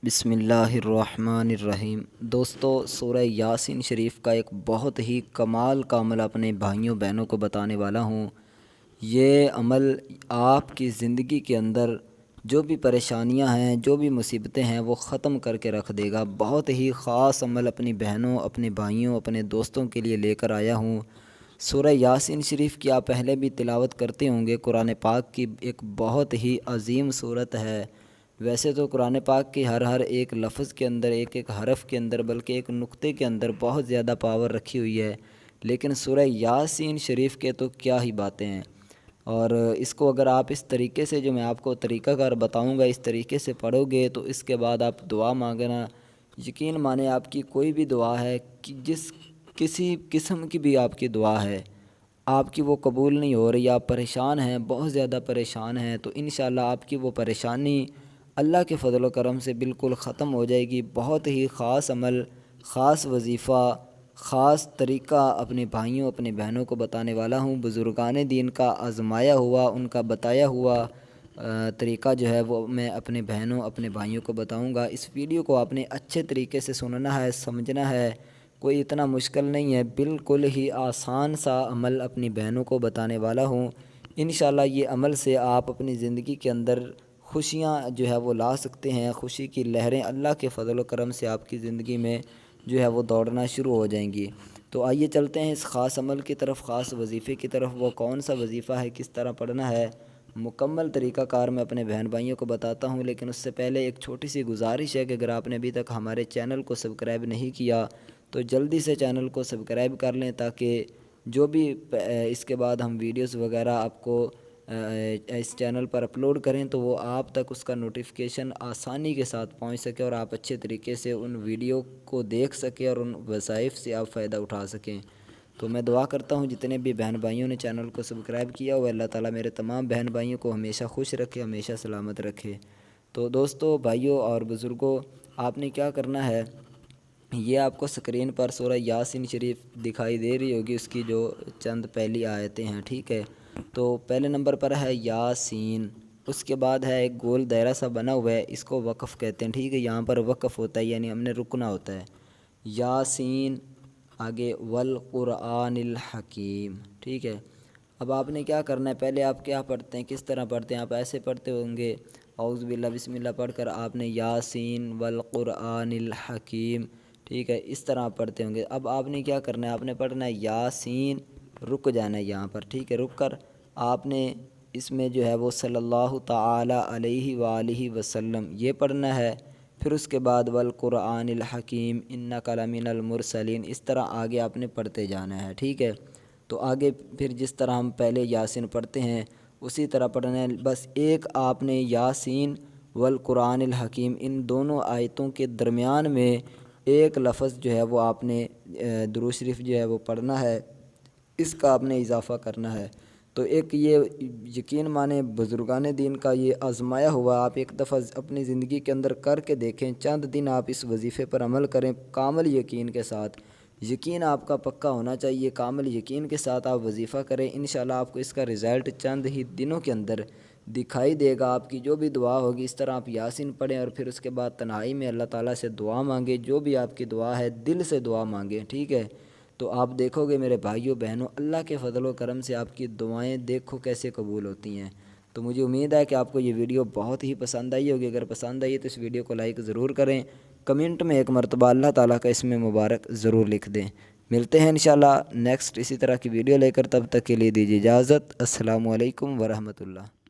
بسم اللہ الرحمن الرحیم۔ دوستو، سورہ یاسین شریف کا ایک بہت ہی کمال کا عمل اپنے بھائیوں بہنوں کو بتانے والا ہوں۔ یہ عمل آپ کی زندگی کے اندر جو بھی پریشانیاں ہیں، جو بھی مصیبتیں ہیں، وہ ختم کر کے رکھ دے گا۔ بہت ہی خاص عمل اپنی بہنوں، اپنے بھائیوں، اپنے دوستوں کے لیے لے کر آیا ہوں۔ سورہ یاسین شریف کی آپ پہلے بھی تلاوت کرتے ہوں گے۔ قرآن پاک کی ایک بہت ہی عظیم صورت ہے۔ ویسے تو قرآن پاک کی ہر ایک لفظ کے اندر، ایک حرف کے اندر، بلکہ ایک نقطے کے اندر بہت زیادہ پاور رکھی ہوئی ہے، لیکن سورہ یاسین شریف کے تو کیا ہی باتیں ہیں۔ اور اس کو اگر آپ اس طریقے سے، جو میں آپ کو طریقہ کار بتاؤں گا، اس طریقے سے پڑھو گے تو اس کے بعد آپ دعا مانگنا، یقین مانیں آپ کی کوئی بھی دعا ہے کہ کسی قسم کی بھی آپ کی دعا ہے، آپ کی وہ قبول نہیں ہو رہی، آپ پریشان ہیں، بہت زیادہ پریشان ہیں، تو انشاءاللہ آپ کی وہ پریشانی اللہ کے فضل و کرم سے بالکل ختم ہو جائے گی۔ بہت ہی خاص عمل، خاص وظیفہ، خاص طریقہ اپنے بھائیوں، اپنے بہنوں کو بتانے والا ہوں۔ بزرگان دین کا آزمایا ہوا، ان کا بتایا ہوا طریقہ جو ہے وہ میں اپنے بہنوں، اپنے بھائیوں کو بتاؤں گا۔ اس ویڈیو کو آپ نے اچھے طریقے سے سننا ہے، سمجھنا ہے، کوئی اتنا مشکل نہیں ہے، بالکل ہی آسان سا عمل اپنی بہنوں کو بتانے والا ہوں۔ انشاءاللہ یہ عمل سے آپ اپنی زندگی کے اندر خوشیاں جو ہے وہ لا سکتے ہیں۔ خوشی کی لہریں اللہ کے فضل و کرم سے آپ کی زندگی میں جو ہے وہ دوڑنا شروع ہو جائیں گی۔ تو آئیے چلتے ہیں اس خاص عمل کی طرف، خاص وظیفے کی طرف۔ وہ کون سا وظیفہ ہے، کس طرح پڑھنا ہے، مکمل طریقہ کار میں اپنے بہن بھائیوں کو بتاتا ہوں، لیکن اس سے پہلے ایک چھوٹی سی گزارش ہے کہ اگر آپ نے ابھی تک ہمارے چینل کو سبسکرائب نہیں کیا تو جلدی سے چینل کو سبسکرائب کر لیں، تاکہ جو بھی اس کے بعد ہم ویڈیوز وغیرہ آپ کو اس چینل پر اپلوڈ کریں تو وہ آپ تک اس کا نوٹیفیکیشن آسانی کے ساتھ پہنچ سکے، اور آپ اچھے طریقے سے ان ویڈیو کو دیکھ سکیں اور ان وظائف سے آپ فائدہ اٹھا سکیں۔ تو میں دعا کرتا ہوں جتنے بھی بہن بھائیوں نے چینل کو سبسکرائب کیا ہوا، اللہ تعالیٰ میرے تمام بہن بھائیوں کو ہمیشہ خوش رکھے، ہمیشہ سلامت رکھے۔ تو دوستو، بھائیوں اور بزرگوں، آپ نے کیا کرنا ہے، یہ آپ کو سکرین پر سورہ یاسین شریف دکھائی دے رہی ہوگی، اس کی جو چند پہلی آیتیں ہیں، ٹھیک ہے۔ تو پہلے نمبر پر ہے یاسین، اس کے بعد ہے ایک گول دائرہ سا بنا ہوا ہے، اس کو وقف کہتے ہیں، ٹھیک ہے۔ یہاں پر وقف ہوتا ہے، یعنی ہم نے رکنا ہوتا ہے۔ یاسین، آگے والقرآن الحکیم، ٹھیک ہے۔ اب آپ نے کیا کرنا ہے، پہلے آپ کیا پڑھتے ہیں، کس طرح پڑھتے ہیں، آپ ایسے پڑھتے ہوں گے، اعوذ باللہ بسم اللہ پڑھ کر آپ نے یاسین والقرآن الحکیم، ٹھیک ہے، اس طرح آپ پڑھتے ہوں گے۔ اب آپ نے کیا کرنا ہے، آپ نے پڑھنا ہے یاسین، رک جانا ہے یہاں پر، ٹھیک ہے۔ رک کر آپ نے اس میں جو ہے وہ صلی اللہ تعالی علیہ وآلہ وسلم یہ پڑھنا ہے، پھر اس کے بعد والقرآن الحکیم انک لمن المرسلین، اس طرح آگے آپ نے پڑھتے جانا ہے، ٹھیک ہے۔ تو آگے پھر جس طرح ہم پہلے یاسین پڑھتے ہیں اسی طرح پڑھنا ہے، بس ایک آپ نے یاسین والقرآن الحکیم ان دونوں آیتوں کے درمیان میں ایک لفظ جو ہے وہ آپ نے درود شریف جو ہے وہ پڑھنا ہے، اس کا آپ نے اضافہ کرنا ہے۔ تو ایک یہ یقین مانیں بزرگان دین کا یہ آزمایا ہوا، آپ ایک دفعہ اپنی زندگی کے اندر کر کے دیکھیں، چند دن آپ اس وظیفے پر عمل کریں کامل یقین کے ساتھ، یقین آپ کا پکا ہونا چاہیے، کامل یقین کے ساتھ آپ وظیفہ کریں، انشاءاللہ آپ کو اس کا رزلٹ چند ہی دنوں کے اندر دکھائی دے گا۔ آپ کی جو بھی دعا ہوگی، اس طرح آپ یاسین پڑھیں اور پھر اس کے بعد تنہائی میں اللہ تعالیٰ سے دعا مانگیں، جو بھی آپ کی دعا ہے دل سے دعا مانگیں، ٹھیک ہے۔ تو آپ دیکھو گے میرے بھائیوں بہنوں، اللہ کے فضل و کرم سے آپ کی دعائیں دیکھو کیسے قبول ہوتی ہیں۔ تو مجھے امید ہے کہ آپ کو یہ ویڈیو بہت ہی پسند آئی ہوگی۔ اگر پسند آئی تو اس ویڈیو کو لائک ضرور کریں، کمنٹ میں ایک مرتبہ اللہ تعالیٰ کا اسم مبارک ضرور لکھ دیں۔ ملتے ہیں انشاءاللہ نیکسٹ اسی طرح کی ویڈیو لے کر، تب تک کے لیے دیجیے اجازت۔ السلام علیکم ورحمۃ اللہ۔